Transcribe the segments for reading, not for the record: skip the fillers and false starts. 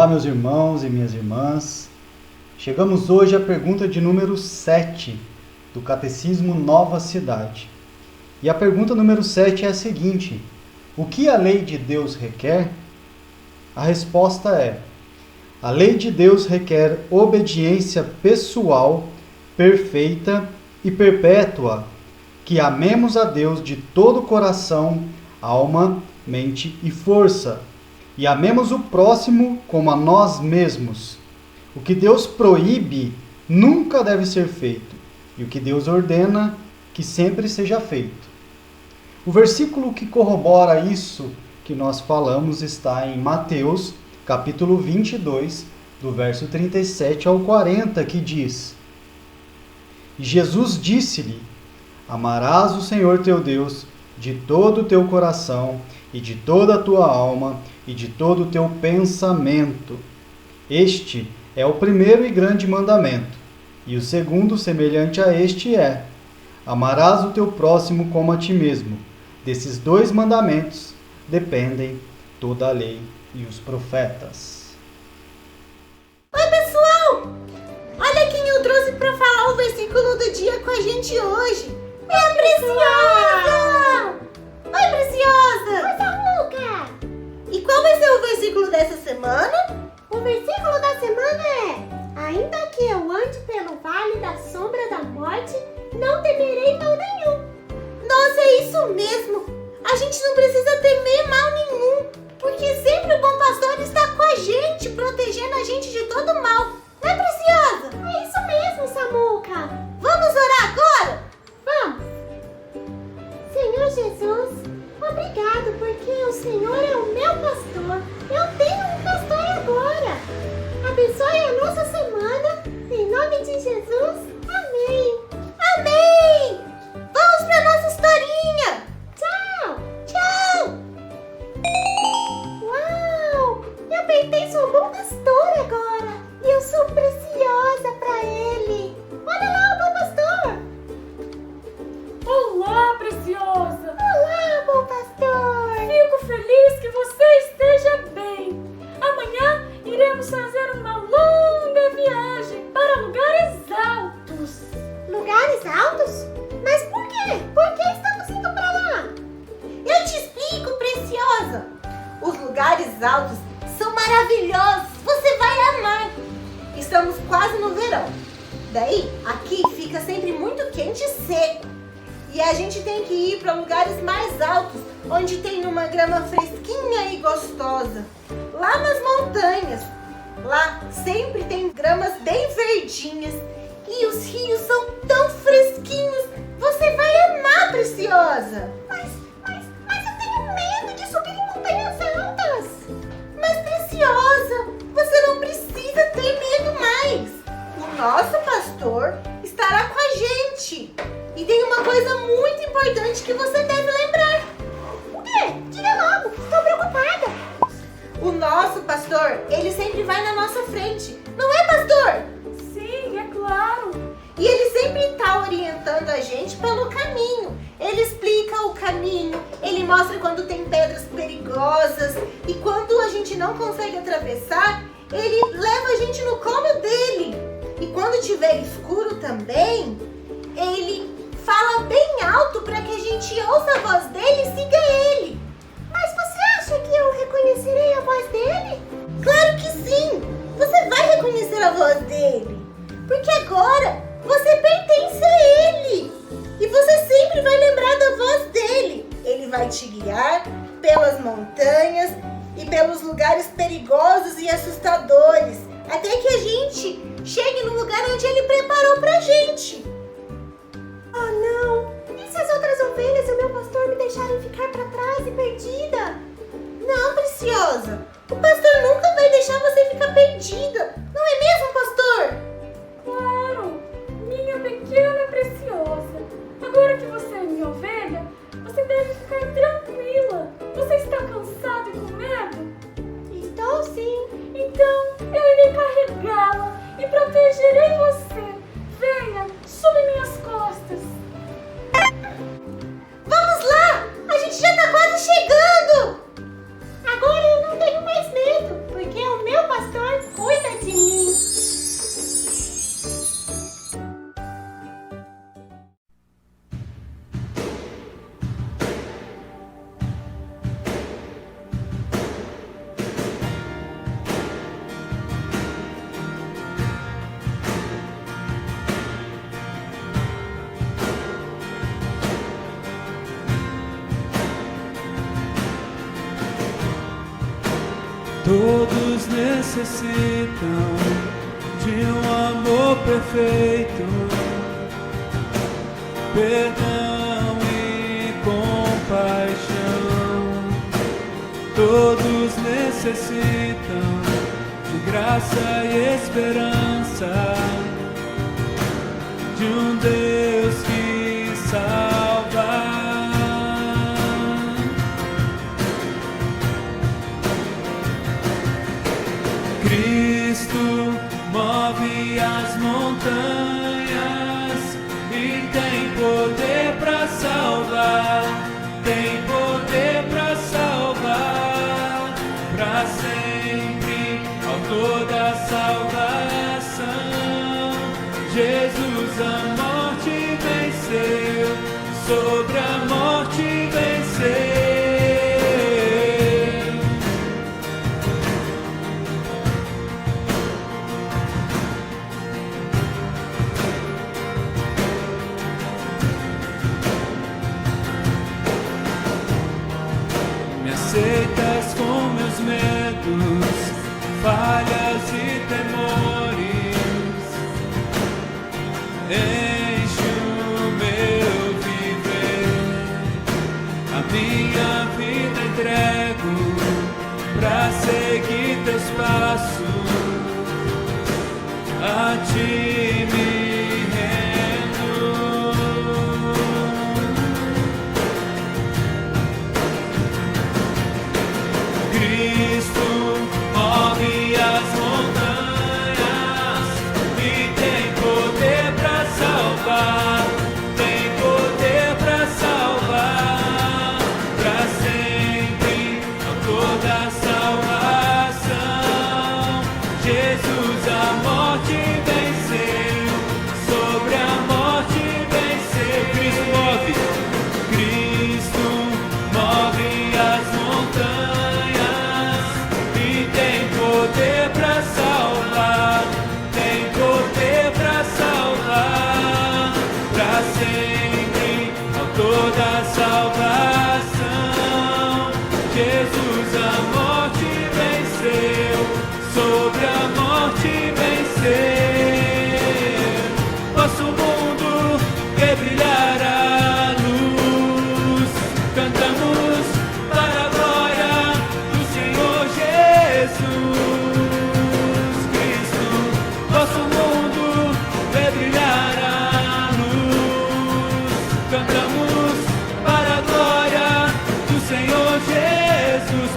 Olá, meus irmãos e minhas irmãs. Chegamos hoje à pergunta de número 7 do Catecismo Nova Cidade. E a pergunta número 7 é a seguinte: o que a lei de Deus requer? A resposta é: a lei de Deus requer obediência pessoal, perfeita e perpétua, que amemos a Deus de todo o coração, alma, mente e força, e amemos o próximo como a nós mesmos. O que Deus proíbe nunca deve ser feito, e o que Deus ordena, que sempre seja feito. O versículo que corrobora isso que nós falamos está em Mateus, capítulo 22, do verso 37 ao 40, que diz: E Jesus disse-lhe: Amarás o Senhor teu Deus de todo o teu coração, e de toda a tua alma, e de todo o teu pensamento. Este é o primeiro e grande mandamento. E o segundo, semelhante a este, é: amarás o teu próximo como a ti mesmo. Desses dois mandamentos dependem toda a lei e os profetas. Oi, pessoal! Olha quem eu trouxe para falar o versículo do dia com a gente hoje. É a Preciosa! Oi, Preciosa! Oi, Samuca! E qual vai ser o versículo dessa semana? O versículo da semana é: ainda que eu ande pelo vale da sombra da morte, não temerei mal nenhum. Nossa, é isso mesmo! A gente não precisa temer mal nenhum, porque sempre o bom pastor está com a gente, protegendo a gente de todo mal. Não é, Preciosa? É isso mesmo, Samuca! Vamos orar agora? Vamos! Senhor Jesus, obrigado, porque o Senhor é o meu pastor. Eu tenho um pastor agora. Abençoe a nossa semana. Em nome de Jesus. Amém. Amém! Vamos para nossa historinha. Tchau. Tchau! Uau! Eu pertenço ao bom pastor agora. E eu sou preciosa para ele. Olha lá o bom pastor. Olá, Preciosa! Olá, bom pastor. Fico feliz que você esteja bem. Amanhã iremos fazer uma longa viagem para lugares altos. Lugares altos? Mas por quê? Por que estamos indo para lá? Eu te explico, Preciosa. Os lugares altos são maravilhosos. Você vai amar. Estamos quase no verão. Daí, aqui fica sempre muito quente e seco. E a gente tem que ir para lugares mais altos, onde tem uma grama fresquinha e gostosa. Lá nas montanhas. Lá sempre tem gramas bem verdinhas. E os rios são tão fresquinhos. Você vai amar, Preciosa. Mas eu tenho medo de subir em montanhas altas. Mas, Preciosa, você não precisa ter medo mais. O nosso pastor estará com a gente. E tem uma coisa muito importante que você deve lembrar. O quê? Diga logo, estou preocupada. O nosso pastor, ele sempre vai na nossa frente. Não é, pastor? Sim, é claro. E ele sempre está orientando a gente pelo caminho. Ele explica o caminho, ele mostra quando tem pedras perigosas. E quando a gente não consegue atravessar, ele leva a gente no colo dele. E quando tiver escuro também, ele fala bem alto para que a gente ouça a voz dele e siga ele. Mas você acha que eu reconhecerei a voz dele? Claro que sim! Você vai reconhecer a voz dele. Porque agora você pertence a ele. E você sempre vai lembrar da voz dele. Ele vai te guiar pelas montanhas e pelos lugares perigosos e assustadores. Até que a gente chegue no lugar onde ele preparou pra gente. Oh, não! E se as outras ovelhas e o meu pastor me deixarem ficar para trás e perdida? Não, Preciosa. O pastor nunca vai deixar você ficar perdida. Não é mesmo, pastor? Claro, minha pequena Preciosa. Agora que você é minha ovelha, você deve ficar tranquila. Você está cansada e com medo? Estou sim. Então eu irei carregá-la e protegerei você. Venha, sob minhas costas. Vamos lá! A gente já tá quase chegando! Agora eu não tenho mais Todos necessitam de um amor perfeito, perdão e compaixão. Todos necessitam de graça e esperança, de um Deus que salva. Cristo move as montanhas e tem poder para salvar, tem poder para salvar, para sempre, autor da salvação. Jesus a morte venceu, sobre a morte venceu. Aceitas com meus medos, falhas e temores, enche o meu viver, a minha vida entrego pra seguir teus passos, a ti me rendo. Cristo move as montanhas e tem poder para salvar, tem poder para salvar, para sempre, autor da salvação. Jesus a morte venceu, sobre a morte venceu. Cristo move as montanhas e tem poder para salvar, tem poder para salvar, para sempre, autor da salvação. Jesus a morte venceu, sobre a morte venceu. Nosso mundo quer brilhar a luz, cantamos para a glória do Senhor Jesus Cristo. Nosso mundo vê brilhar a luz, cantamos para a glória do Senhor Jesus.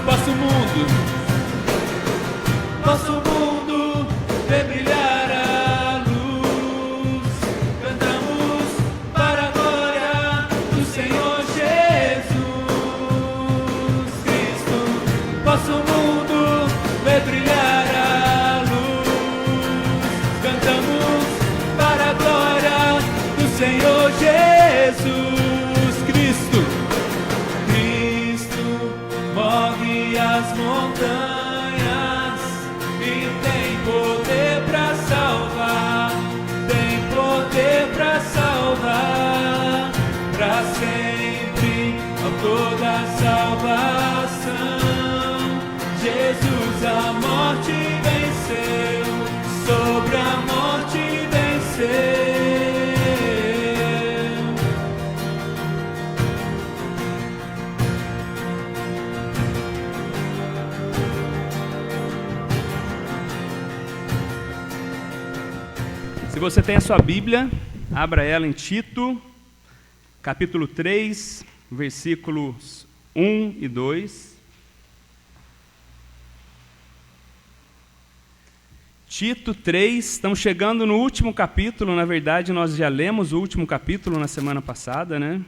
Nosso mundo vê brilhar a luz, cantamos para a glória do Senhor Jesus Cristo. Nosso mundo vê brilhar a luz, cantamos para a glória do Senhor Jesus Cristo. Cristo move as montanhas e tem poder para salvar, tem poder para salvar, para sempre, autor da salvação. Jesus a morte venceu, sobre a morte venceu. Se você tem a sua Bíblia, abra ela em Tito, capítulo 3, versículos 1 e 2. Tito 3, estamos chegando no último capítulo. Na verdade, nós já lemos o último capítulo na semana passada, né?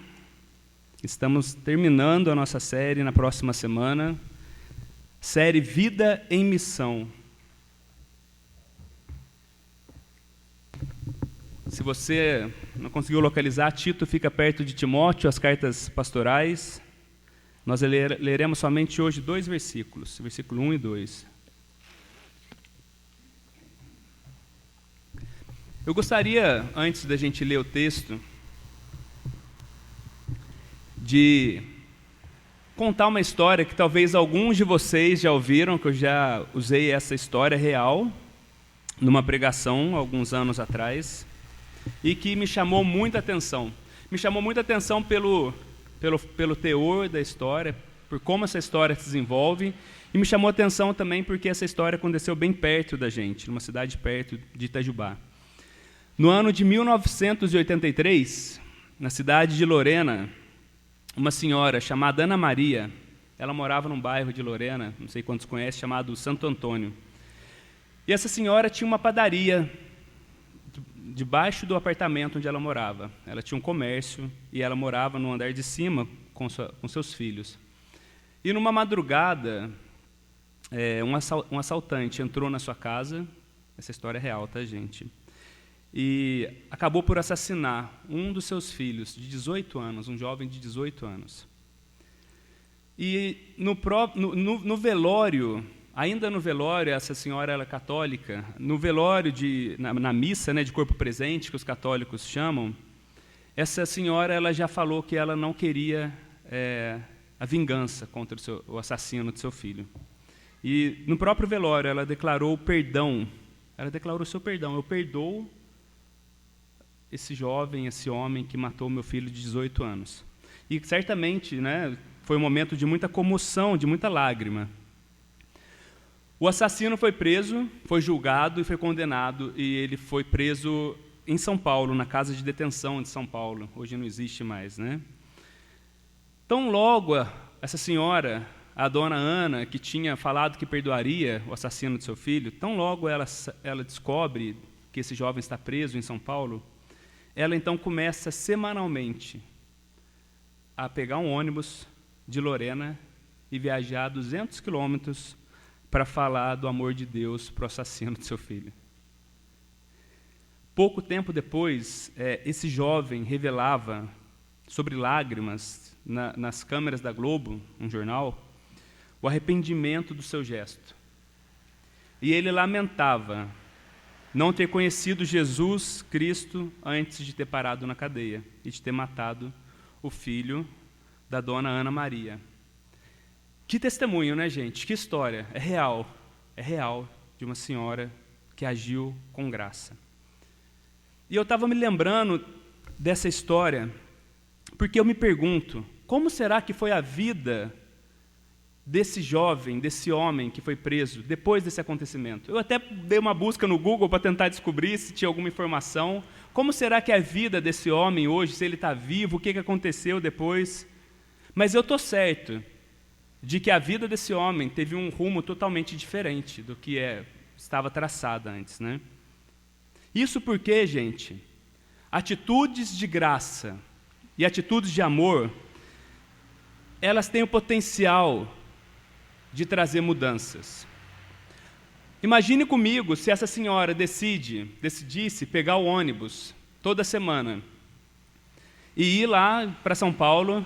Estamos terminando a nossa série na próxima semana, série Vida em Missão. Se você não conseguiu localizar, Tito fica perto de Timóteo, as cartas pastorais. Nós leremos somente hoje 2 versículos, versículo 1 e 2. Eu gostaria, antes da gente ler o texto, de contar uma história que talvez alguns de vocês já ouviram, que eu já usei essa história real numa pregação alguns anos atrás, e que me chamou muita atenção. Me chamou muita atenção pelo teor da história, por como essa história se desenvolve, e me chamou a atenção também porque essa história aconteceu bem perto da gente, numa cidade perto de Itajubá. No ano de 1983, na cidade de Lorena, uma senhora chamada Ana Maria, ela morava num bairro de Lorena, não sei quantos conhecem, chamado Santo Antônio. E essa senhora tinha uma padaria debaixo do apartamento onde ela morava. Ela tinha um comércio e ela morava no andar de cima com seus filhos. E numa madrugada, um assaltante entrou na sua casa, essa história é real, tá, gente? E acabou por assassinar um dos seus filhos, de 18 anos, um jovem de 18 anos. E no velório, ainda no velório, essa senhora era católica, no velório, na missa, né, de corpo presente, que os católicos chamam, essa senhora ela já falou que ela não queria a vingança contra o assassino de seu filho. E no próprio velório ela declarou o perdão, ela declarou o seu perdão, eu perdoo esse jovem, esse homem que matou meu filho de 18 anos. E certamente, né, foi um momento de muita comoção, de muita lágrima. O assassino foi preso, foi julgado e foi condenado, e ele foi preso em São Paulo, na casa de detenção de São Paulo. Hoje não existe mais, né? Tão logo essa senhora, a dona Ana, que tinha falado que perdoaria o assassino de seu filho, tão logo ela descobre que esse jovem está preso em São Paulo, ela então começa semanalmente a pegar um ônibus de Lorena e viajar 200 quilômetros para falar do amor de Deus para o assassino de seu filho. Pouco tempo depois, esse jovem revelava, sobre lágrimas, nas câmeras da Globo, um jornal, o arrependimento do seu gesto. E ele lamentava não ter conhecido Jesus Cristo antes de ter parado na cadeia e de ter matado o filho da dona Ana Maria. Que testemunho, né, gente? Que história. É real de uma senhora que agiu com graça. E eu estava me lembrando dessa história porque eu me pergunto, como será que foi a vida desse jovem, desse homem que foi preso depois desse acontecimento? Eu até dei uma busca no Google para tentar descobrir se tinha alguma informação. Como será que é a vida desse homem hoje, se ele está vivo, o que aconteceu depois? Mas eu estou certo de que a vida desse homem teve um rumo totalmente diferente do que estava traçada antes, né? Isso porque, gente, atitudes de graça e atitudes de amor, elas têm o potencial de trazer mudanças. Imagine comigo se essa senhora decidisse pegar o ônibus toda semana e ir lá para São Paulo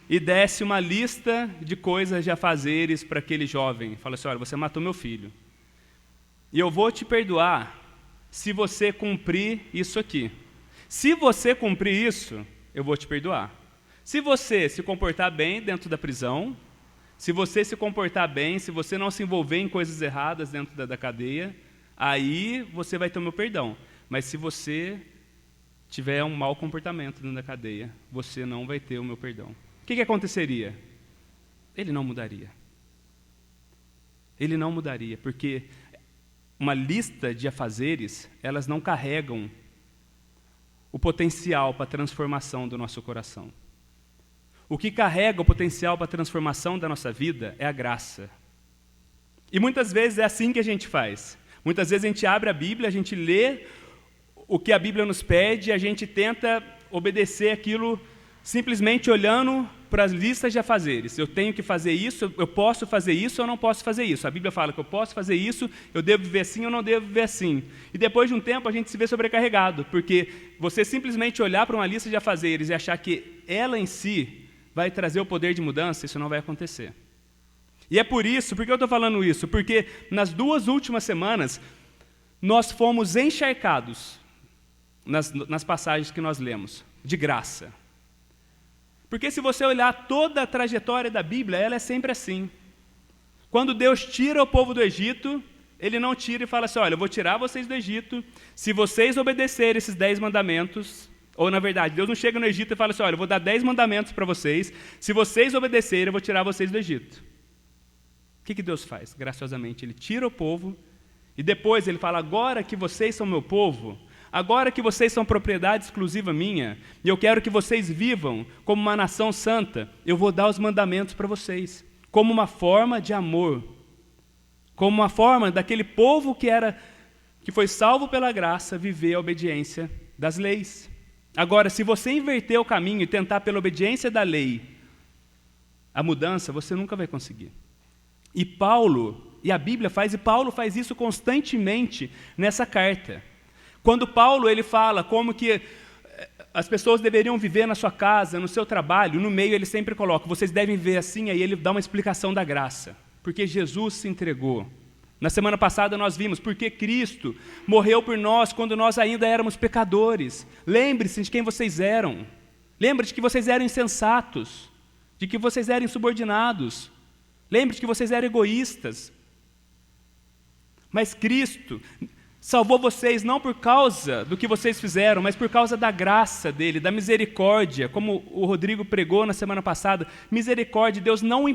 e desse uma lista de coisas de afazeres para aquele jovem. Fala assim, olha, você matou meu filho. E eu vou te perdoar se você cumprir isso aqui. Se você cumprir isso, eu vou te perdoar. Se você se comportar bem dentro da prisão, se você se comportar bem, se você não se envolver em coisas erradas dentro da cadeia, aí você vai ter o meu perdão. Mas se você tiver um mau comportamento dentro da cadeia, você não vai ter o meu perdão. O que aconteceria? Ele não mudaria. Ele não mudaria, porque uma lista de afazeres, elas não carregam o potencial para a transformação do nosso coração. O que carrega o potencial para a transformação da nossa vida é a graça. E muitas vezes é assim que a gente faz. Muitas vezes a gente abre a Bíblia, a gente lê o que a Bíblia nos pede, a gente tenta obedecer aquilo simplesmente olhando para as listas de afazeres. Eu tenho que fazer isso, eu posso fazer isso ou não posso fazer isso. A Bíblia fala que eu posso fazer isso, eu devo viver assim ou não devo viver assim. E depois de um tempo a gente se vê sobrecarregado, porque você simplesmente olhar para uma lista de afazeres e achar que ela em si vai trazer o poder de mudança, isso não vai acontecer. E é por isso, por que eu estou falando isso? Porque nas 2 últimas semanas, nós fomos encharcados nas passagens que nós lemos, de graça. Porque se você olhar toda a trajetória da Bíblia, ela é sempre assim. Quando Deus tira o povo do Egito, Ele não tira e fala assim, olha, eu vou tirar vocês do Egito, se vocês obedecerem esses 10 mandamentos, ou na verdade, Deus não chega no Egito e fala assim, olha, eu vou dar 10 mandamentos para vocês, se vocês obedecerem, eu vou tirar vocês do Egito. O que Deus faz? Graciosamente, Ele tira o povo, e depois Ele fala, agora que vocês são meu povo, agora que vocês são propriedade exclusiva minha, e eu quero que vocês vivam como uma nação santa, eu vou dar os mandamentos para vocês, como uma forma de amor, como uma forma daquele povo que foi salvo pela graça, viver a obediência das leis. Agora, se você inverter o caminho e tentar pela obediência da lei a mudança, você nunca vai conseguir. E a Bíblia faz, e Paulo faz isso constantemente nessa carta. Quando Paulo ele fala como que as pessoas deveriam viver na sua casa, no seu trabalho, no meio ele sempre coloca, vocês devem viver assim, aí ele dá uma explicação da graça. Porque Jesus se entregou. Na semana passada nós vimos porque Cristo morreu por nós quando nós ainda éramos pecadores. Lembre-se de quem vocês eram. Lembre-se de que vocês eram insensatos, de que vocês eram insubordinados. Lembre-se de que vocês eram egoístas. Mas Cristo salvou vocês não por causa do que vocês fizeram, mas por causa da graça dele, da misericórdia, como o Rodrigo pregou na semana passada. Misericórdia, Deus não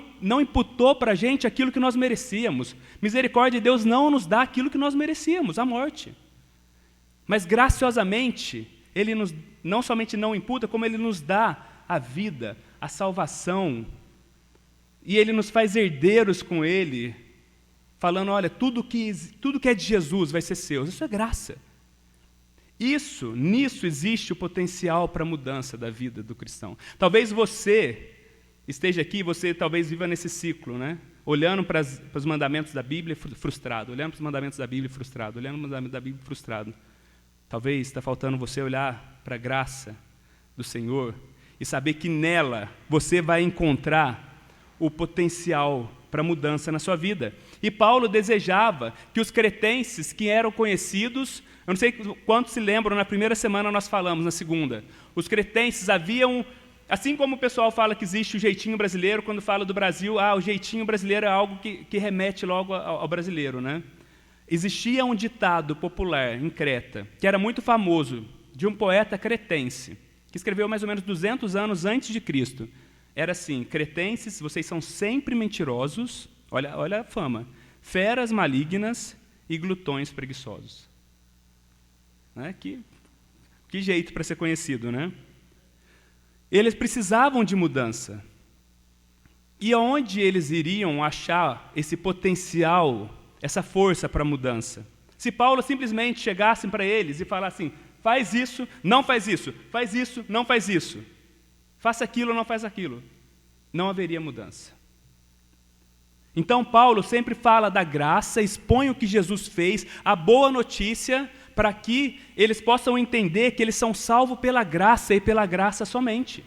imputou para a gente aquilo que nós merecíamos. Misericórdia, Deus não nos dá aquilo que nós merecíamos, a morte. Mas graciosamente, Ele não somente não imputa, como Ele nos dá a vida, a salvação. E Ele nos faz herdeiros com Ele, falando, olha, tudo que é de Jesus vai ser seu. Isso é graça. Nisso existe o potencial para a mudança da vida do cristão. Talvez você esteja aqui, você talvez viva nesse ciclo, né? Olhando para os mandamentos da Bíblia frustrado, olhando para os mandamentos da Bíblia frustrado, olhando para os mandamentos da Bíblia frustrado. Talvez está faltando você olhar para a graça do Senhor e saber que nela você vai encontrar o potencial para mudança na sua vida. E Paulo desejava que os cretenses que eram conhecidos, eu não sei quantos se lembram, na primeira semana nós falamos, na segunda, os cretenses haviam, assim como o pessoal fala que existe o jeitinho brasileiro, quando fala do Brasil, o jeitinho brasileiro é algo que remete logo ao brasileiro, né? Existia um ditado popular em Creta, que era muito famoso, de um poeta cretense, que escreveu mais ou menos 200 anos antes de Cristo. Era assim, cretenses, vocês são sempre mentirosos, olha a fama, feras malignas e glutões preguiçosos. Né? Que jeito para ser conhecido, né? Eles precisavam de mudança. E aonde eles iriam achar esse potencial, essa força para a mudança? Se Paulo simplesmente chegasse para eles e falasse assim, faz isso, não faz isso, faz isso, não faz isso. Faça aquilo ou não faz aquilo. Não haveria mudança. Então Paulo sempre fala da graça, expõe o que Jesus fez, a boa notícia, para que eles possam entender que eles são salvos pela graça e pela graça somente.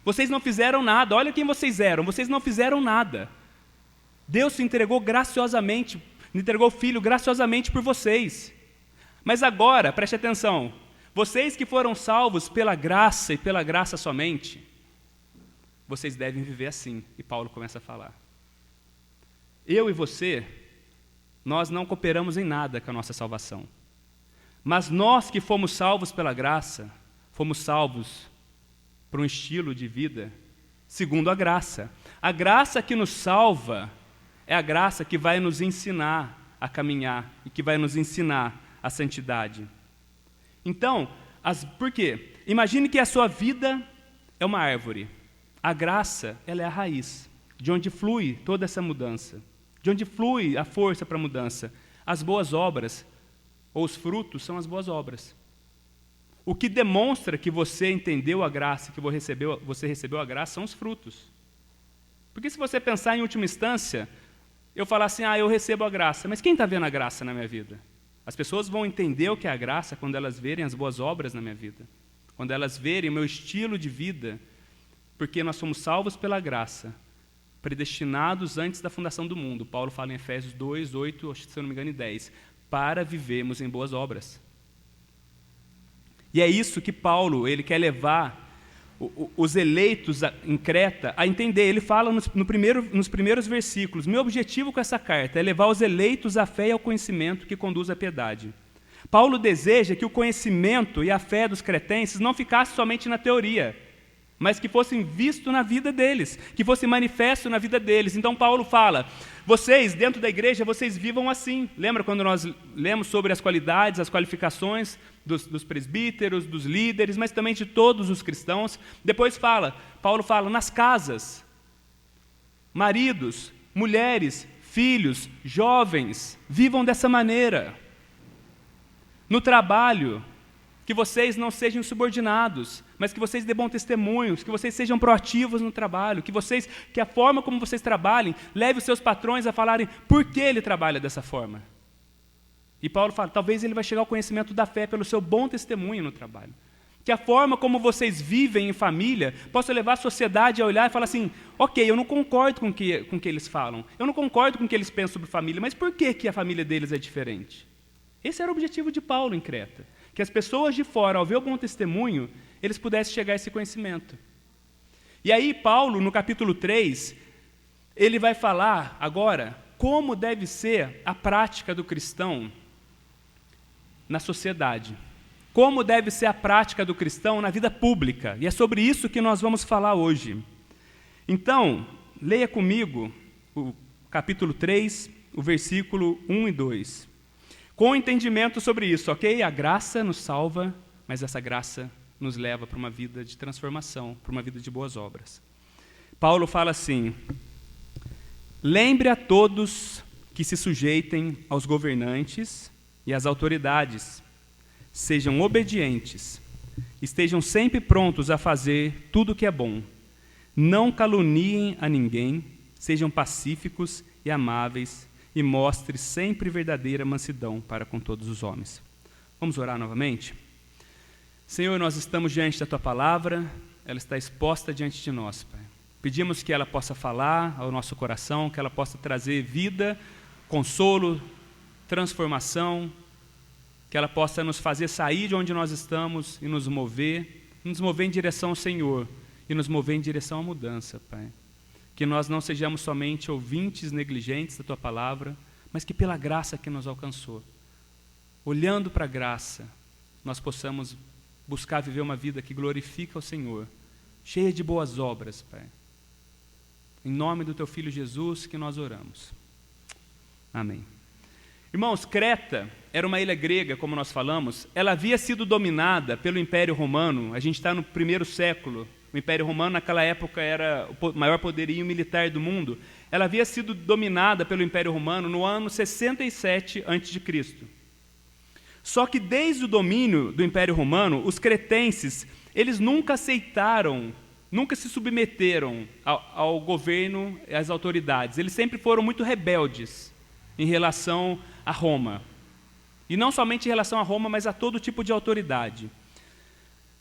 Vocês não fizeram nada, olha quem vocês eram, vocês não fizeram nada. Deus se entregou graciosamente, entregou o Filho graciosamente por vocês. Mas agora, preste atenção, vocês que foram salvos pela graça e pela graça somente, vocês devem viver assim. E Paulo começa a falar. Eu e você, nós não cooperamos em nada com a nossa salvação. Mas nós que fomos salvos pela graça, fomos salvos por um estilo de vida segundo a graça. A graça que nos salva é a graça que vai nos ensinar a caminhar e que vai nos ensinar a santidade. Então, por quê? Imagine que a sua vida é uma árvore. A graça, ela é a raiz, de onde flui toda essa mudança, de onde flui a força para a mudança. As boas obras, ou os frutos, são as boas obras. O que demonstra que você entendeu a graça, que você recebeu a graça, são os frutos. Porque se você pensar em última instância, eu falar assim, eu recebo a graça, mas quem está vendo a graça na minha vida? As pessoas vão entender o que é a graça quando elas verem as boas obras na minha vida, quando elas verem o meu estilo de vida, porque nós somos salvos pela graça, predestinados antes da fundação do mundo. Paulo fala em Efésios 2, 8, se eu não me engano, e 10, para vivermos em boas obras. E é isso que Paulo ele quer levar os eleitos em Creta a entender. Ele fala nos primeiros versículos: meu objetivo com essa carta é levar os eleitos à fé e ao conhecimento que conduz à piedade. Paulo deseja que o conhecimento e a fé dos cretenses não ficasse somente na teoria, mas que fossem visto na vida deles, que fosse manifesto na vida deles. Então Paulo fala: vocês, dentro da igreja, vocês vivam assim. Lembra quando nós lemos sobre as qualidades, as qualificações dos presbíteros, dos líderes, mas também de todos os cristãos? Depois Paulo fala, nas casas, maridos, mulheres, filhos, jovens, vivam dessa maneira. No trabalho, que vocês não sejam subordinados, mas que vocês dê bom testemunho, que vocês sejam proativos no trabalho, que a forma como vocês trabalhem leve os seus patrões a falarem por que ele trabalha dessa forma. E Paulo fala, talvez ele vai chegar ao conhecimento da fé pelo seu bom testemunho no trabalho. Que a forma como vocês vivem em família possa levar a sociedade a olhar e falar assim, ok, eu não concordo com o que eles falam, eu não concordo com o que eles pensam sobre família, mas por que a família deles é diferente? Esse era o objetivo de Paulo em Creta. Que as pessoas de fora, ao ver o bom testemunho, eles pudessem chegar a esse conhecimento. E aí Paulo, no capítulo 3, ele vai falar agora como deve ser a prática do cristão na sociedade. Como deve ser a prática do cristão na vida pública. E é sobre isso que nós vamos falar hoje. Então, leia comigo o capítulo 3, o versículo 1 e 2. Com entendimento sobre isso, ok? A graça nos salva, mas essa graça nos leva para uma vida de transformação, para uma vida de boas obras. Paulo fala assim: lembre a todos que se sujeitem aos governantes e às autoridades, sejam obedientes, estejam sempre prontos a fazer tudo o que é bom, não caluniem a ninguém, sejam pacíficos e amáveis, e mostre sempre verdadeira mansidão para com todos os homens. Vamos orar novamente? Senhor, nós estamos diante da Tua palavra, ela está exposta diante de nós, Pai. Pedimos que ela possa falar ao nosso coração, que ela possa trazer vida, consolo, transformação, que ela possa nos fazer sair de onde nós estamos e nos mover em direção ao Senhor e nos mover em direção à mudança, Pai. Que nós não sejamos somente ouvintes negligentes da Tua palavra, mas que pela graça que nos alcançou, olhando para a graça, nós possamos buscar viver uma vida que glorifica o Senhor, cheia de boas obras, Pai. Em nome do Teu Filho Jesus que nós oramos. Amém. Irmãos, Creta era uma ilha grega, como nós falamos. Ela havia sido dominada pelo Império Romano. A gente está no 1º século. O Império Romano, naquela época, era o maior poderio militar do mundo. Ela havia sido dominada pelo Império Romano no ano 67 a.C. Só que desde o domínio do Império Romano, os cretenses, eles nunca aceitaram, nunca se submeteram ao governo e às autoridades. Eles sempre foram muito rebeldes em relação a Roma. E não somente em relação a Roma, mas a todo tipo de autoridade.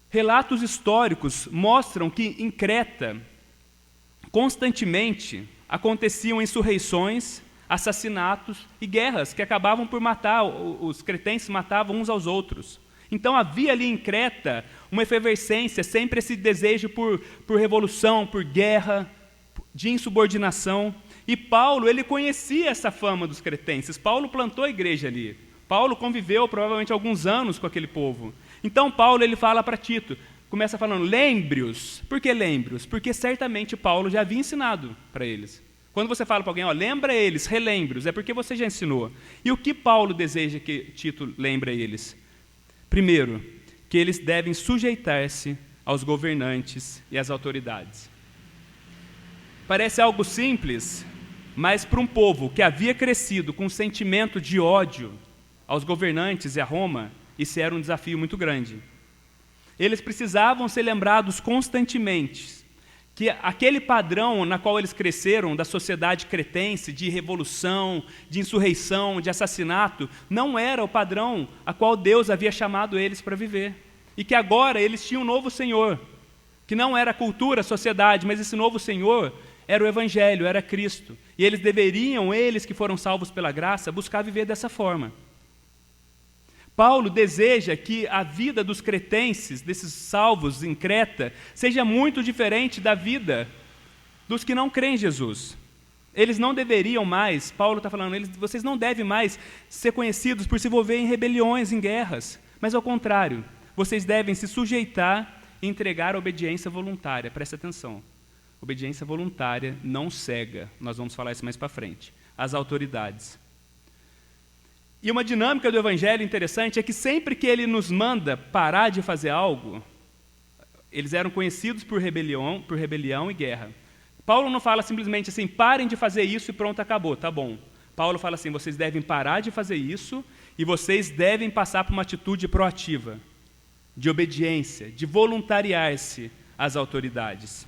Relatos históricos mostram que em Creta, constantemente, aconteciam insurreições, assassinatos e guerras que acabavam por matar, os cretenses matavam uns aos outros. Então havia ali em Creta uma efervescência, sempre esse desejo por revolução, por guerra, de insubordinação. E Paulo, ele conhecia essa fama dos cretenses. Paulo plantou a igreja ali. Paulo conviveu provavelmente alguns anos com aquele povo. Então Paulo, ele fala para Tito, começa falando, lembre-os. Por que lembre-os? Porque certamente Paulo já havia ensinado para eles. Quando você fala para alguém, lembra eles, relembre-os, é porque você já ensinou. E o que Paulo deseja que Tito lembre a eles? Primeiro, que eles devem sujeitar-se aos governantes e às autoridades. Parece algo simples, mas para um povo que havia crescido com um sentimento de ódio aos governantes e a Roma, isso era um desafio muito grande. Eles precisavam ser lembrados constantemente que aquele padrão na qual eles cresceram, da sociedade cretense, de revolução, de insurreição, de assassinato, não era o padrão a qual Deus havia chamado eles para viver. E que agora eles tinham um novo Senhor, que não era a cultura, a sociedade, mas esse novo Senhor era o Evangelho, era Cristo. E eles deveriam, eles que foram salvos pela graça, buscar viver dessa forma. Paulo deseja que a vida dos cretenses, desses salvos em Creta, seja muito diferente da vida dos que não creem em Jesus. Eles não deveriam mais, Paulo está falando, vocês não devem mais ser conhecidos por se envolver em rebeliões, em guerras, mas ao contrário, vocês devem se sujeitar e entregar a obediência voluntária. Presta atenção, obediência voluntária não cega, nós vamos falar isso mais para frente, às autoridades. E uma dinâmica do Evangelho interessante é que sempre que ele nos manda parar de fazer algo, eles eram conhecidos por rebelião e guerra. Paulo não fala simplesmente assim, parem de fazer isso e pronto, acabou, tá bom. Paulo fala assim, vocês devem parar de fazer isso e vocês devem passar por uma atitude proativa, de obediência, de voluntariar-se às autoridades.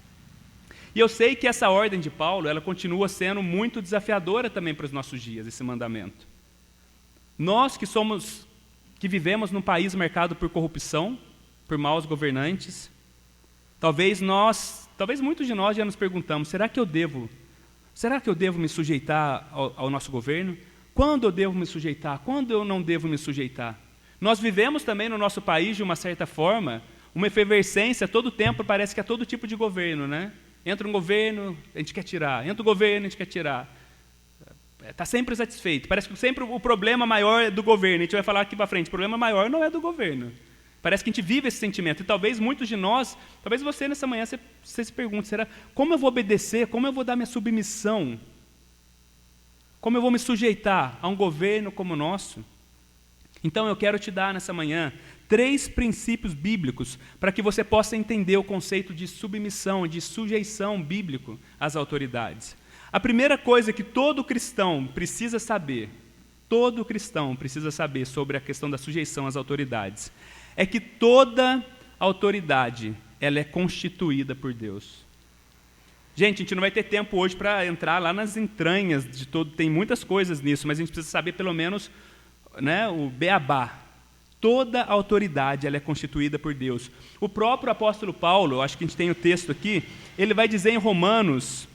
E eu sei que essa ordem de Paulo, ela continua sendo muito desafiadora também para os nossos dias, esse mandamento. Nós que vivemos num país marcado por corrupção, por maus governantes, talvez muitos de nós já nos perguntamos, será que eu devo me sujeitar ao nosso governo? Quando eu devo me sujeitar? Quando eu não devo me sujeitar? Nós vivemos também no nosso país, de uma certa forma, uma efervescência, todo tempo parece que é todo tipo de governo, né? Entra um governo, a gente quer tirar, entra o governo, a gente quer tirar. Está sempre satisfeito. Parece que sempre o problema maior é do governo. A gente vai falar aqui para frente, o problema maior não é do governo. Parece que a gente vive esse sentimento. E talvez muitos de nós, talvez você nessa manhã, você se pergunte, será, como eu vou obedecer? Como eu vou dar minha submissão? Como eu vou me sujeitar a um governo como o nosso? Então eu quero te dar nessa manhã 3 princípios bíblicos para que você possa entender o conceito de submissão, de sujeição bíblico às autoridades. A primeira coisa que todo cristão precisa saber sobre a questão da sujeição às autoridades, é que toda autoridade, ela é constituída por Deus. Gente, a gente não vai ter tempo hoje para entrar lá nas entranhas de todo, tem muitas coisas nisso, mas a gente precisa saber pelo menos, né, o beabá. Toda autoridade, ela é constituída por Deus. O próprio apóstolo Paulo, eu acho que a gente tem o texto aqui, ele vai dizer em Romanos,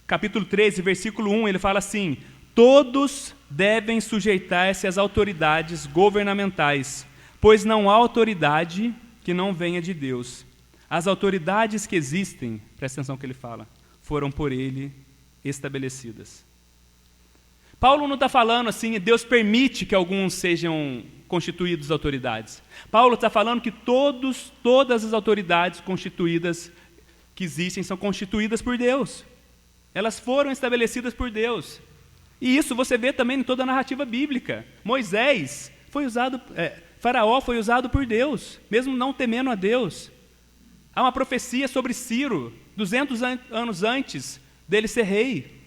capítulo 13, versículo 1, ele fala assim, todos devem sujeitar-se às autoridades governamentais, pois não há autoridade que não venha de Deus. As autoridades que existem, presta atenção no que ele fala, foram por ele estabelecidas. Paulo não está falando assim, Deus permite que alguns sejam constituídos autoridades. Paulo está falando que todas as autoridades constituídas que existem são constituídas por Deus. Elas foram estabelecidas por Deus. E isso você vê também em toda a narrativa bíblica. Faraó foi usado por Deus, mesmo não temendo a Deus. Há uma profecia sobre Ciro, 200 anos antes dele ser rei.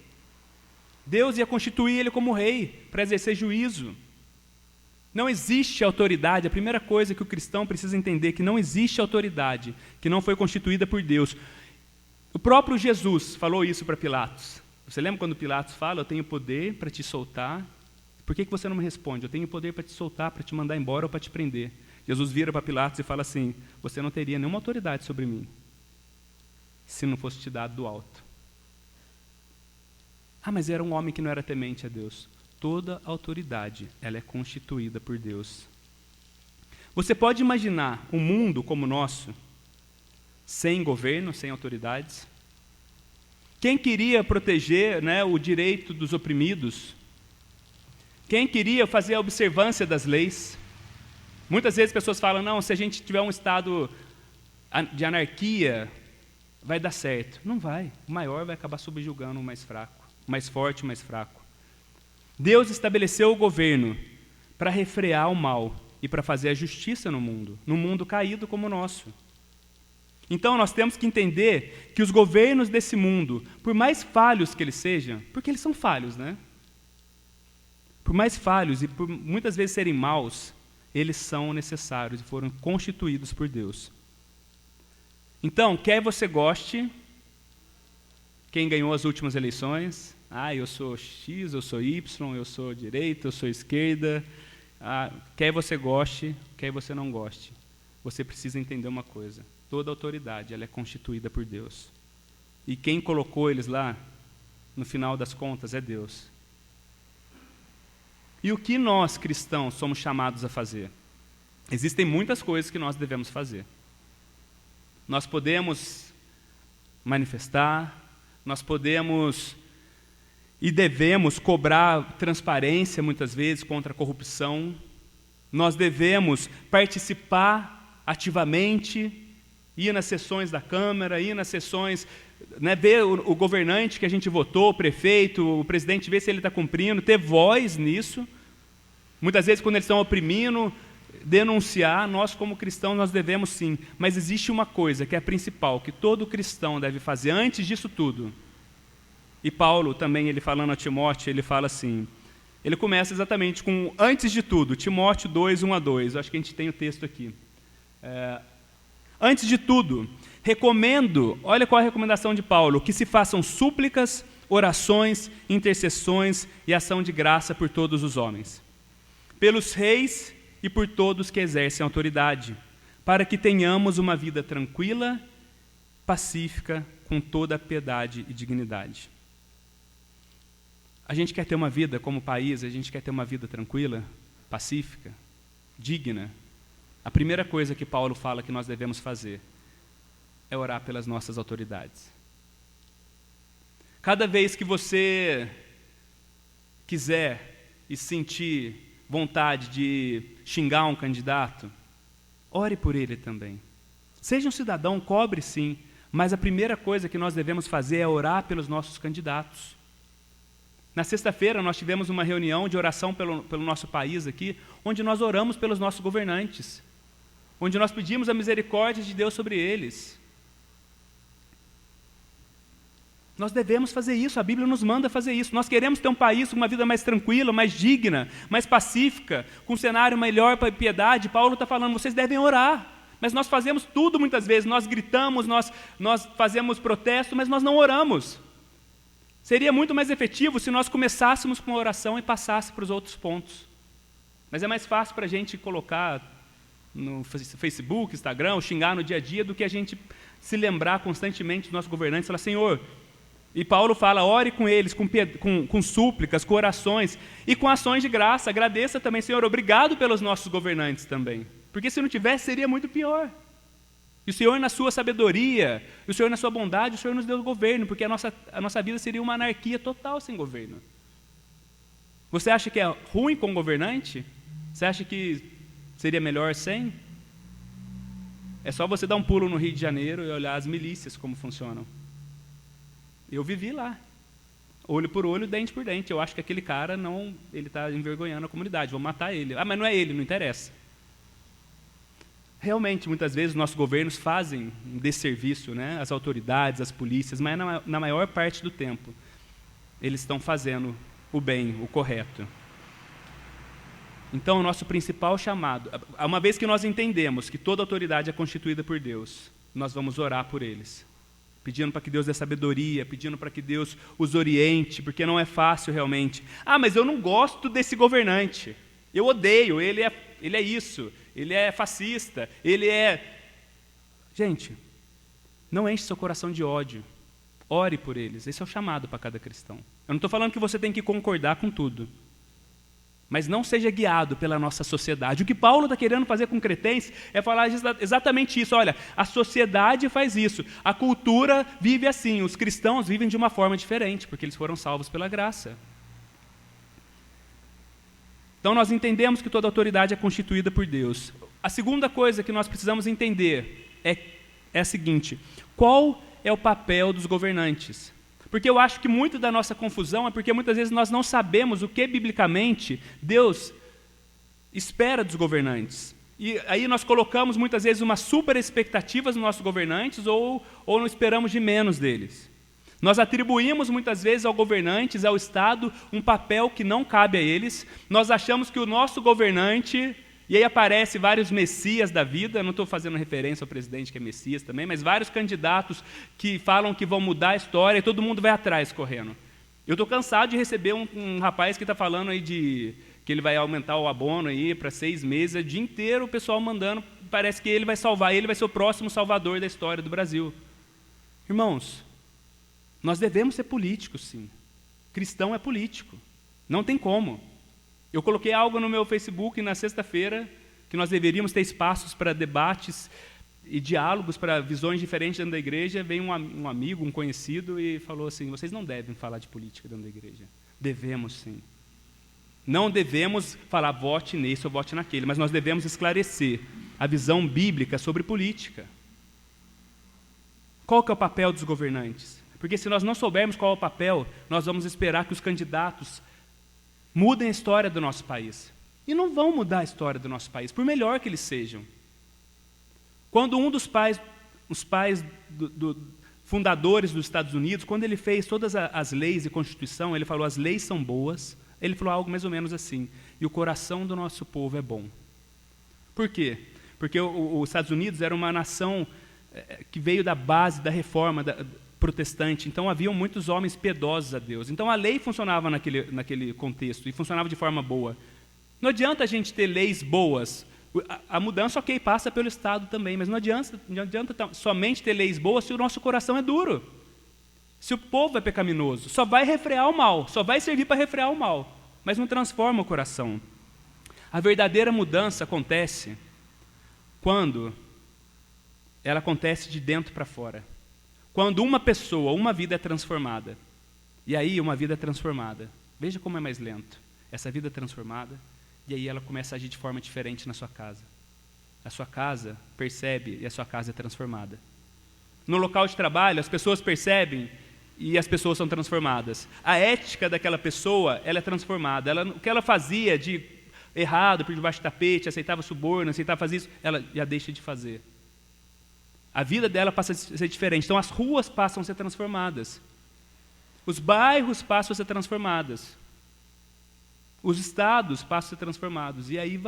Deus ia constituir ele como rei, para exercer juízo. Não existe autoridade, a primeira coisa que o cristão precisa entender, que não existe autoridade que não foi constituída por Deus. O próprio Jesus falou isso para Pilatos. Você lembra quando Pilatos fala, eu tenho poder para te soltar, por que você não me responde? Eu tenho poder para te soltar, para te mandar embora ou para te prender. Jesus vira para Pilatos e fala assim, você não teria nenhuma autoridade sobre mim, se não fosse te dado do alto. Ah, mas era um homem que não era temente a Deus. Toda autoridade, ela é constituída por Deus. Você pode imaginar um mundo como o nosso, sem governo, sem autoridades? Quem queria proteger, né, o direito dos oprimidos? Quem queria fazer a observância das leis? Muitas vezes as pessoas falam, não, se a gente tiver um estado de anarquia, vai dar certo. Não vai. O maior vai acabar subjugando o mais fraco, o mais forte, o mais fraco. Deus estabeleceu o governo para refrear o mal e para fazer a justiça no mundo caído como o nosso. Então nós temos que entender que os governos desse mundo, por mais falhos que eles sejam, porque eles são falhos, né? Por mais falhos e por muitas vezes serem maus, eles são necessários e foram constituídos por Deus. Então, quer você goste, quem ganhou as últimas eleições, eu sou X, eu sou Y, eu sou direita, eu sou esquerda, quer você goste, quer você não goste, você precisa entender uma coisa, toda autoridade ela é constituída por Deus. E quem colocou eles lá, no final das contas, é Deus. E o que nós, cristãos, somos chamados a fazer? Existem muitas coisas que nós devemos fazer. Nós podemos manifestar, nós podemos e devemos cobrar transparência, muitas vezes, contra a corrupção. Nós devemos participar ativamente, ir nas sessões da Câmara, ir nas sessões, ver o governante que a gente votou, o prefeito, o presidente, ver se ele está cumprindo, ter voz nisso. Muitas vezes, quando eles estão oprimindo, denunciar. Nós, como cristãos, nós devemos sim. Mas existe uma coisa que é a principal, que todo cristão deve fazer antes disso tudo. E Paulo também, ele falando a Timóteo, ele fala assim, ele começa exatamente com, antes de tudo, Timóteo 2, 1-2, eu acho que a gente tem o texto aqui. Antes de tudo, recomendo, olha qual é a recomendação de Paulo, que se façam súplicas, orações, intercessões e ação de graça por todos os homens, pelos reis e por todos que exercem autoridade, para que tenhamos uma vida tranquila, pacífica, com toda a piedade e dignidade. A gente quer ter uma vida como país, a gente quer ter uma vida tranquila, pacífica, digna. A primeira coisa que Paulo fala que nós devemos fazer é orar pelas nossas autoridades. Cada vez que você quiser e sentir vontade de xingar um candidato, ore por ele também. Seja um cidadão, cobre sim, mas a primeira coisa que nós devemos fazer é orar pelos nossos candidatos. Na sexta-feira nós tivemos uma reunião de oração pelo nosso país aqui, onde nós oramos pelos nossos governantes, onde nós pedimos a misericórdia de Deus sobre eles. Nós devemos fazer isso, a Bíblia nos manda fazer isso. Nós queremos ter um país com uma vida mais tranquila, mais digna, mais pacífica, com um cenário melhor para a piedade. Paulo está falando, vocês devem orar. Mas nós fazemos tudo muitas vezes, nós gritamos, nós fazemos protesto, mas nós não oramos. Seria muito mais efetivo se nós começássemos com a oração e passássemos para os outros pontos. Mas é mais fácil para a gente colocar no Facebook, Instagram, ou xingar no dia a dia, do que a gente se lembrar constantemente dos nossos governantes e falar, Senhor, e Paulo fala, ore com eles, com súplicas, com orações e com ações de graça. Agradeça também, Senhor, obrigado pelos nossos governantes também. Porque se não tivesse, seria muito pior. E o Senhor, na sua sabedoria, o Senhor, na sua bondade, o Senhor nos deu o governo, porque a nossa vida seria uma anarquia total sem governo. Você acha que é ruim com governante? Você acha que seria melhor sem? É só você dar um pulo no Rio de Janeiro e olhar as milícias como funcionam. Eu vivi lá. Olho por olho, dente por dente. Eu acho que aquele cara ele está envergonhando a comunidade, vou matar ele. Ah, mas não é ele, não interessa. Realmente, muitas vezes, os nossos governos fazem um desserviço, às autoridades, às polícias, mas na maior parte do tempo, eles estão fazendo o bem, o correto. Então, o nosso principal chamado, uma vez que nós entendemos que toda autoridade é constituída por Deus, nós vamos orar por eles, pedindo para que Deus dê sabedoria, pedindo para que Deus os oriente, porque não é fácil realmente. Ah, mas eu não gosto desse governante, eu odeio, ele é isso, ele é fascista, ele é... Gente, não enche seu coração de ódio, ore por eles, esse é o chamado para cada cristão. Eu não estou falando que você tem que concordar com tudo, mas não seja guiado pela nossa sociedade. O que Paulo está querendo fazer com cretenses é falar exatamente isso. Olha, a sociedade faz isso, a cultura vive assim, os cristãos vivem de uma forma diferente, porque eles foram salvos pela graça. Então nós entendemos que toda autoridade é constituída por Deus. A segunda coisa que nós precisamos entender é a seguinte, qual é o papel dos governantes? Porque eu acho que muito da nossa confusão é porque muitas vezes nós não sabemos o que biblicamente Deus espera dos governantes. E aí nós colocamos muitas vezes uma super expectativa nos nossos governantes ou não esperamos de menos deles. Nós atribuímos muitas vezes aos governantes, ao Estado, um papel que não cabe a eles. Nós achamos que o nosso governante, e aí aparece vários messias da vida, não estou fazendo referência ao presidente que é messias também, mas vários candidatos que falam que vão mudar a história e todo mundo vai atrás correndo. Eu estou cansado de receber um rapaz que está falando aí que ele vai aumentar o abono aí para 6 meses, o dia inteiro o pessoal mandando, parece que ele vai salvar, ele vai ser o próximo salvador da história do Brasil. Irmãos, nós devemos ser políticos, sim. Cristão é político. Não tem como. Eu coloquei algo no meu Facebook na sexta-feira, que nós deveríamos ter espaços para debates e diálogos para visões diferentes dentro da igreja. Veio um amigo, um conhecido, e falou assim: vocês não devem falar de política dentro da igreja. Devemos sim. Não devemos falar vote nesse ou vote naquele, mas nós devemos esclarecer a visão bíblica sobre política. Qual que é o papel dos governantes? Porque se nós não soubermos qual é o papel, nós vamos esperar que os candidatos mudem a história do nosso país. E não vão mudar a história do nosso país, por melhor que eles sejam. Quando um dos pais, os pais fundadores dos Estados Unidos, quando ele fez todas as leis e Constituição, ele falou: as leis são boas. Ele falou algo mais ou menos assim: e o coração do nosso povo é bom. Por quê? Porque os Estados Unidos era uma nação que veio da base da reforma protestante, então haviam muitos homens piedosos a Deus. Então a lei funcionava naquele contexto, e funcionava de forma boa. Não adianta a gente ter leis boas. A mudança, ok, passa pelo Estado também, mas não adianta somente ter leis boas se o nosso coração é duro. Se o povo é pecaminoso, só vai refrear o mal, só vai servir para refrear o mal, mas não transforma o coração. A verdadeira mudança acontece quando ela acontece de dentro para fora. Quando uma pessoa, uma vida é transformada. E aí uma vida é transformada. Veja como é mais lento. Essa vida é transformada, e aí ela começa a agir de forma diferente na sua casa. A sua casa percebe e a sua casa é transformada. No local de trabalho, as pessoas percebem e as pessoas são transformadas. A ética daquela pessoa, ela é transformada. O que ela fazia de errado, por debaixo do tapete, aceitava suborno, aceitava fazer isso, ela já deixa de fazer. A vida dela passa a ser diferente. Então as ruas passam a ser transformadas. Os bairros passam a ser transformados. Os estados passam a ser transformados. E aí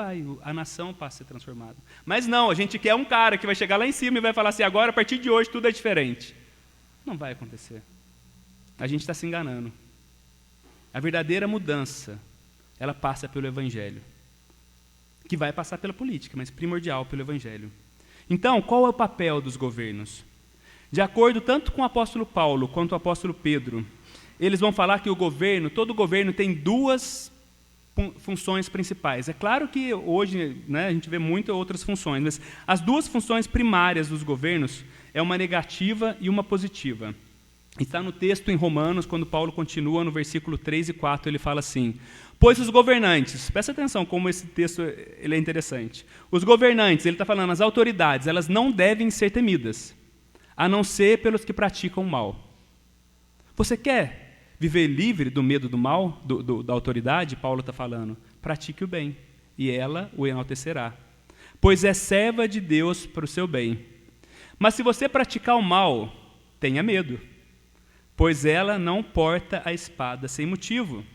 a nação passa a ser transformada. Mas não, a gente quer um cara que vai chegar lá em cima e vai falar assim: agora, a partir de hoje, tudo é diferente. Não vai acontecer. A gente está se enganando. A verdadeira mudança, ela passa pelo Evangelho. Que vai passar pela política, mas primordial pelo Evangelho. Então, qual é o papel dos governos? De acordo tanto com o apóstolo Paulo quanto o apóstolo Pedro, eles vão falar que todo governo tem duas funções principais. É claro que hoje, né, a gente vê muitas outras funções, mas as duas funções primárias dos governos é uma negativa e uma positiva. Está no texto em Romanos, quando Paulo continua no versículo 3 e 4, ele fala assim: pois os governantes, presta atenção como esse texto ele é interessante. Os governantes, ele está falando, as autoridades, elas não devem ser temidas, a não ser pelos que praticam o mal. Você quer viver livre do medo do mal, da autoridade? Paulo está falando: pratique o bem, e ela o enaltecerá, pois é serva de Deus para o seu bem. Mas se você praticar o mal, tenha medo, pois ela não porta a espada sem motivo.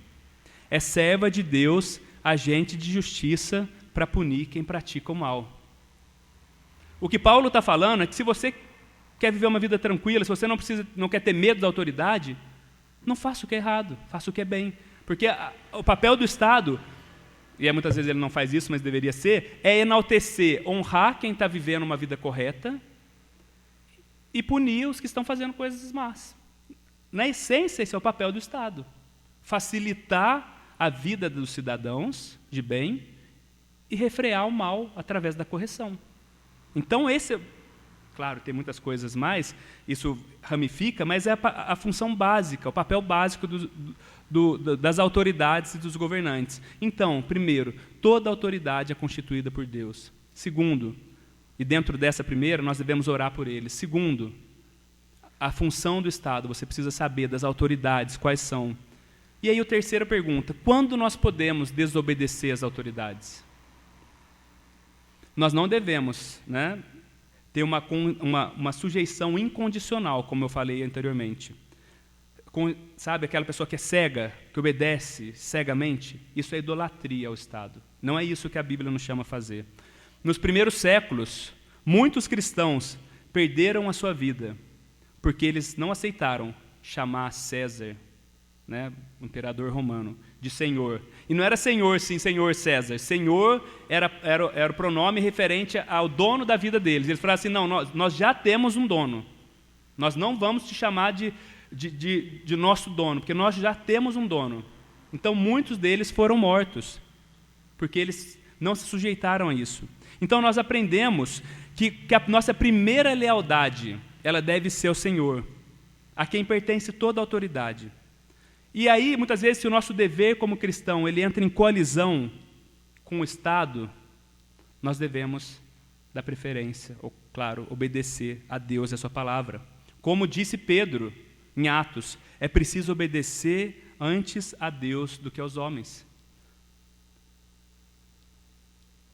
É serva de Deus, agente de justiça para punir quem pratica o mal. O que Paulo está falando é que se você quer viver uma vida tranquila, se você não quer ter medo da autoridade, não faça o que é errado, faça o que é bem. Porque o papel do Estado, e muitas vezes ele não faz isso, mas deveria ser, é enaltecer, honrar quem está vivendo uma vida correta e punir os que estão fazendo coisas más. Na essência, esse é o papel do Estado. Facilitar a vida dos cidadãos de bem e refrear o mal através da correção. Então, claro, tem muitas coisas mais, isso ramifica, mas é a função básica, o papel básico das autoridades e dos governantes. Então, primeiro, toda autoridade é constituída por Deus. Segundo, e dentro dessa primeira, nós devemos orar por eles. Segundo, a função do Estado, você precisa saber das autoridades, quais são. E aí a terceira pergunta: quando nós podemos desobedecer às autoridades? Nós não devemos, né, ter uma sujeição incondicional, como eu falei anteriormente. Sabe, aquela pessoa que é cega, que obedece cegamente? Isso é idolatria ao Estado. Não é isso que a Bíblia nos chama a fazer. Nos primeiros séculos, muitos cristãos perderam a sua vida porque eles não aceitaram chamar César, né, o imperador romano, de Senhor. E não era Senhor, sim, Senhor César. Senhor era o pronome referente ao dono da vida deles. Eles falaram assim: não, nós já temos um dono. Nós não vamos te chamar de nosso dono, porque nós já temos um dono. Então muitos deles foram mortos. porque eles não se sujeitaram a isso. Então nós aprendemos que a nossa primeira lealdade, ela deve ser ao Senhor, a quem pertence toda a autoridade. E aí, muitas vezes, se o nosso dever como cristão, ele entra em colisão com o Estado, nós devemos dar preferência, ou, claro, obedecer a Deus e a sua palavra. Como disse Pedro em Atos, é preciso obedecer antes a Deus do que aos homens.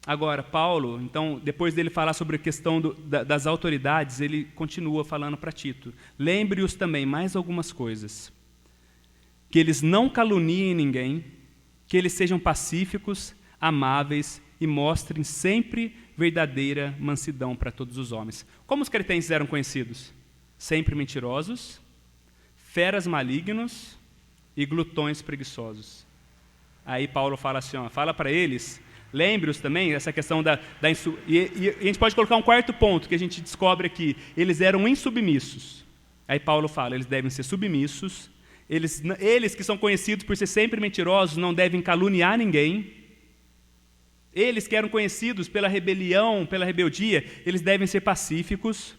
Agora, Paulo, então, depois dele falar sobre a questão das autoridades, ele continua falando para Tito: lembre-os também mais algumas coisas, que eles não caluniem ninguém, que eles sejam pacíficos, amáveis e mostrem sempre verdadeira mansidão para todos os homens. Como os cretenses eram conhecidos? Sempre mentirosos, feras malignos e glutões preguiçosos. Aí Paulo fala assim, fala para eles, lembre-os também, essa questão e a gente pode colocar um quarto ponto que a gente descobre aqui, eles eram insubmissos. Aí Paulo fala, eles devem ser submissos, eles que são conhecidos por ser sempre mentirosos, não devem caluniar ninguém. Eles que eram conhecidos pela rebelião, pela rebeldia, eles devem ser pacíficos,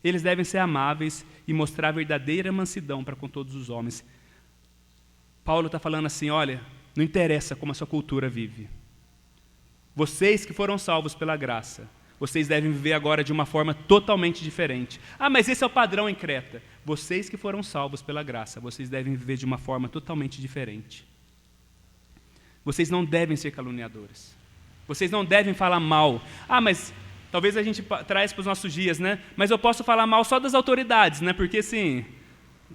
eles devem ser amáveis e mostrar verdadeira mansidão para com todos os homens. Paulo está falando assim, olha, não interessa como a sua cultura vive. Vocês que foram salvos pela graça, vocês devem viver agora de uma forma totalmente diferente. Ah, mas esse é o padrão em Creta. Vocês que foram salvos pela graça, vocês devem viver de uma forma totalmente diferente. Vocês não devem ser caluniadores. Vocês não devem falar mal. Ah, mas talvez a gente traz para os nossos dias, né? Mas eu posso falar mal só das autoridades, né? Porque, assim,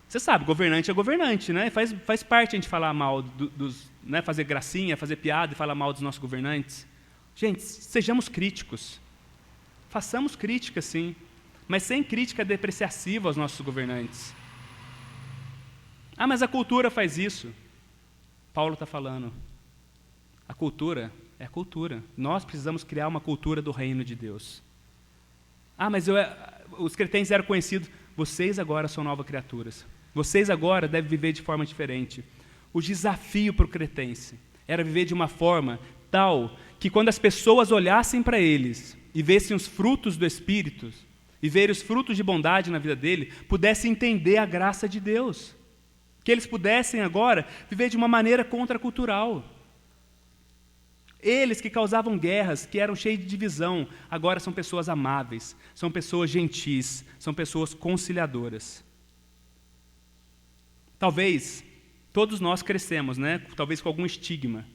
você sabe, governante é governante, né? Faz parte a gente falar mal né? Fazer gracinha, fazer piada e falar mal dos nossos governantes. Gente, sejamos críticos. Façamos crítica, sim, mas sem crítica depreciativa aos nossos governantes. Ah, mas a cultura faz isso. Paulo está falando, a cultura é a cultura. Nós precisamos criar uma cultura do reino de Deus. Ah, mas os cretenses eram conhecidos. Vocês agora são novas criaturas. Vocês agora devem viver de forma diferente. O desafio para o cretense era viver de uma forma tal que quando as pessoas olhassem para eles e vissem os frutos do Espírito, e verem os frutos de bondade na vida dele, pudessem entender a graça de Deus. Que eles pudessem agora viver de uma maneira contracultural. Eles que causavam guerras, que eram cheios de divisão, agora são pessoas amáveis, são pessoas gentis, são pessoas conciliadoras. Talvez todos nós crescemos, né? Talvez com algum estigma.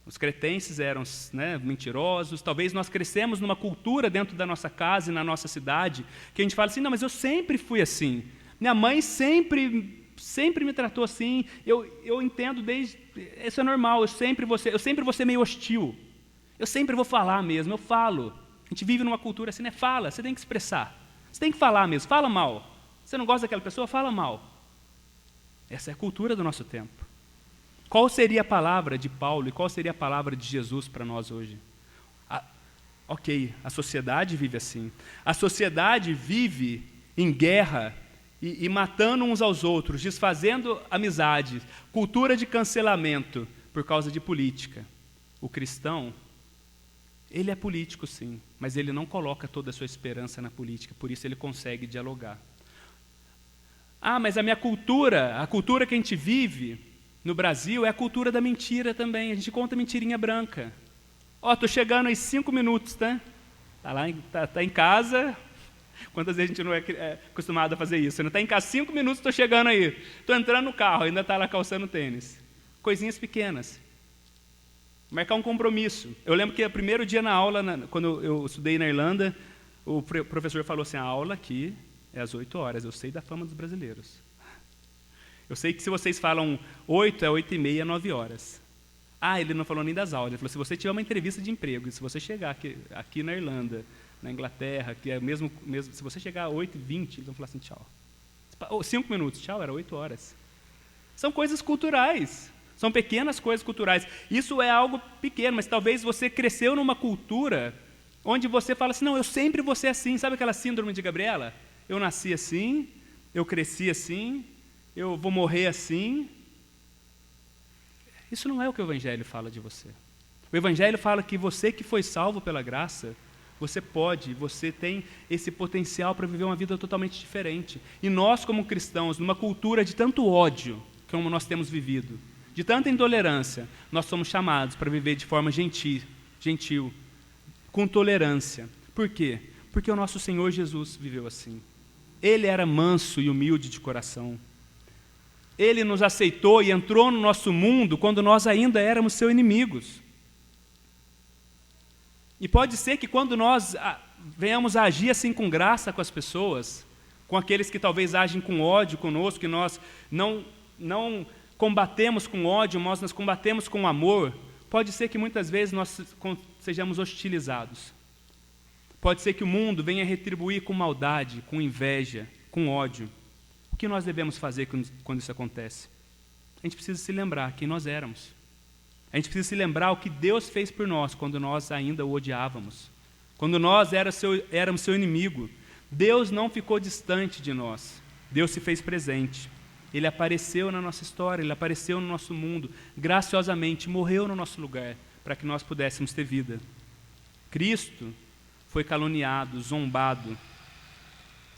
Os cretenses eram, né, mentirosos, talvez nós crescemos numa cultura dentro da nossa casa e na nossa cidade, que a gente fala assim, não, mas eu sempre fui assim, minha mãe sempre me tratou assim, eu entendo desde, isso é normal, eu sempre vou ser meio hostil, eu sempre vou falar mesmo, eu falo, a gente vive numa cultura assim, né, fala, você tem que expressar, você tem que falar mesmo, fala mal, você não gosta daquela pessoa, fala mal, essa é a cultura do nosso tempo. Qual seria a palavra de Paulo e qual seria a palavra de Jesus para nós hoje? A sociedade vive assim. A sociedade vive em guerra e matando uns aos outros, desfazendo amizades, cultura de cancelamento por causa de política. O cristão, ele é político sim, mas ele não coloca toda a sua esperança na política, por isso ele consegue dialogar. Ah, mas a cultura que a gente vive no Brasil é a cultura da mentira também. A gente conta mentirinha branca. Estou chegando aí 5 minutos, tá? Tá em casa. Quantas vezes a gente não é acostumado a fazer isso? Está em casa 5 minutos, estou chegando aí. Estou entrando no carro, ainda está lá calçando tênis. Coisinhas pequenas. Marcar um compromisso. Eu lembro que o primeiro dia na aula, quando eu estudei na Irlanda, o professor falou assim, a aula aqui é às 8 horas. Eu sei da fama dos brasileiros. Eu sei que se vocês falam 8, é 8h30, 9 horas. Ah, ele não falou nem das aulas. Ele falou, se você tiver uma entrevista de emprego, e se você chegar aqui na Irlanda, na Inglaterra, que é mesmo se você chegar a 8h20, eles vão falar assim, tchau. 5 minutos, tchau, era 8 horas. São coisas culturais. São pequenas coisas culturais. Isso é algo pequeno, mas talvez você cresceu numa cultura onde você fala assim, não, eu sempre vou ser assim. Sabe aquela síndrome de Gabriela? Eu nasci assim, eu cresci assim, eu vou morrer assim. Isso não é o que o Evangelho fala de você. O Evangelho fala que você que foi salvo pela graça, você tem esse potencial para viver uma vida totalmente diferente. E nós, como cristãos, numa cultura de tanto ódio, como nós temos vivido, de tanta intolerância, nós somos chamados para viver de forma gentil, com tolerância. Por quê? Porque o nosso Senhor Jesus viveu assim. Ele era manso e humilde de coração. Ele nos aceitou e entrou no nosso mundo quando nós ainda éramos seus inimigos. E pode ser que quando nós venhamos a agir assim com graça com as pessoas, com aqueles que talvez agem com ódio conosco, que nós não combatemos com ódio, mas nós combatemos com amor, pode ser que muitas vezes nós sejamos hostilizados. Pode ser que o mundo venha retribuir com maldade, com inveja, com ódio. O que nós devemos fazer quando isso acontece? A gente precisa se lembrar quem nós éramos. A gente precisa se lembrar o que Deus fez por nós quando nós ainda o odiávamos. Quando nós éramos seu inimigo. Deus não ficou distante de nós. Deus se fez presente. Ele apareceu na nossa história, Ele apareceu no nosso mundo, graciosamente, morreu no nosso lugar, para que nós pudéssemos ter vida. Cristo foi caluniado, zombado,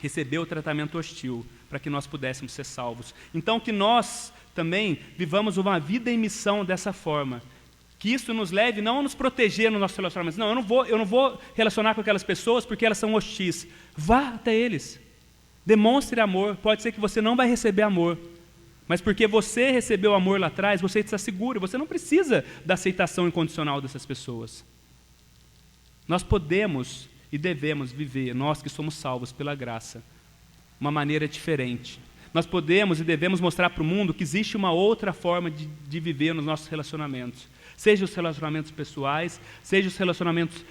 recebeu tratamento hostil, para que nós pudéssemos ser salvos. Então, que nós também vivamos uma vida em missão dessa forma, que isso nos leve não a nos proteger nos nossos relacionamentos. Não, eu não vou relacionar com aquelas pessoas porque elas são hostis. Vá até eles, demonstre amor. Pode ser que você não vai receber amor, mas porque você recebeu amor lá atrás, você está seguro, você não precisa da aceitação incondicional dessas pessoas. Nós podemos e devemos viver, nós que somos salvos pela graça, uma maneira diferente. Nós podemos e devemos mostrar para o mundo que existe uma outra forma de viver nos nossos relacionamentos. Seja os relacionamentos pessoais, seja os relacionamentos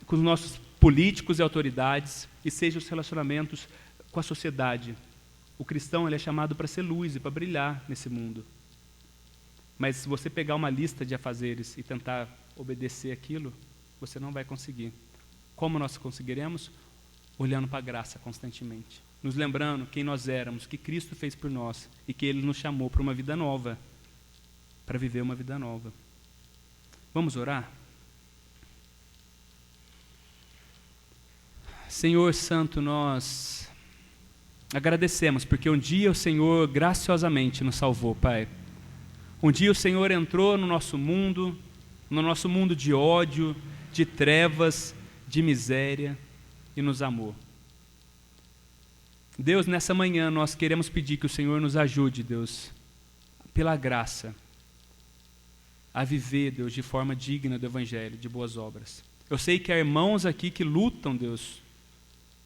com os nossos políticos e autoridades, e seja os relacionamentos com a sociedade. O cristão ele é chamado para ser luz e para brilhar nesse mundo. Mas se você pegar uma lista de afazeres e tentar obedecer aquilo, você não vai conseguir. Como nós conseguiremos? Olhando para a graça constantemente. Nos lembrando quem nós éramos, o que Cristo fez por nós e que Ele nos chamou para uma vida nova, para viver uma vida nova. Vamos orar? Senhor Santo, nós agradecemos porque um dia o Senhor graciosamente nos salvou, Pai. Um dia o Senhor entrou no nosso mundo de ódio, de trevas, de miséria e nos amou. Deus, nessa manhã nós queremos pedir que o Senhor nos ajude, Deus, pela graça, a viver, Deus, de forma digna do Evangelho, de boas obras. Eu sei que há irmãos aqui que lutam, Deus,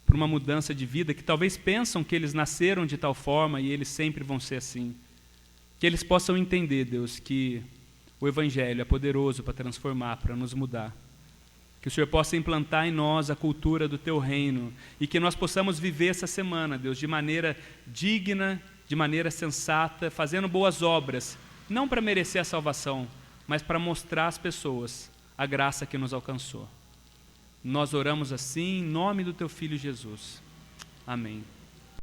por uma mudança de vida, que talvez pensam que eles nasceram de tal forma e eles sempre vão ser assim. Que eles possam entender, Deus, que o Evangelho é poderoso para transformar, para nos mudar. Que o Senhor possa implantar em nós a cultura do Teu reino e que nós possamos viver essa semana, Deus, de maneira digna, de maneira sensata, fazendo boas obras, não para merecer a salvação, mas para mostrar às pessoas a graça que nos alcançou. Nós oramos assim em nome do Teu Filho Jesus. Amém.